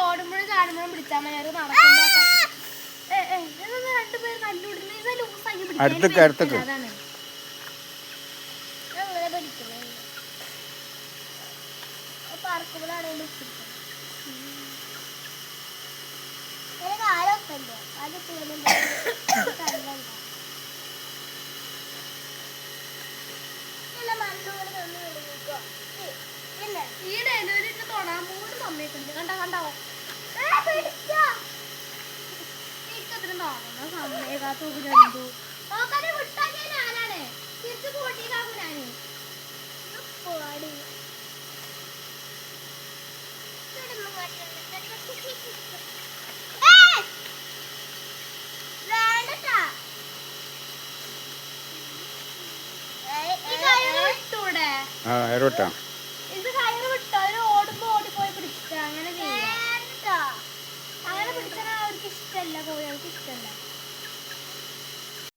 ഓടുമ്പോഴും ചാടുമ്പോഴും പിടിച്ചാൽ മതി നടക്കുമ്പോ രണ്ടുപേരും കല്ലുവിടുന്ന ലൂസാക്കി പിടിക്കാൻ അതാണ് പറക്കുമ്പോഴാണ് കാലൊക്കെ അത് ഈ ഡെലിവറി തൊടാൻ പോലും സമ്മതിക്കുന്നുണ്ട് കണ്ടാവോ സമ്മതിക്കാത്ത വിട്ടാക്കിയ ഞാനാണ് തിരിച്ചു കൂട്ടിക്കാക്കും ഞാന് ഇത് കയറ് വിട്ടോ അവര് ഓടുമ്പോ ഓടിപ്പോയി പിടിക്കുക അങ്ങനെ ചെയ്യാം അങ്ങനെ പിടിച്ചാൽ അവർക്ക് ഇഷ്ടമല്ല കോഴികൾക്ക് ഇഷ്ടമല്ല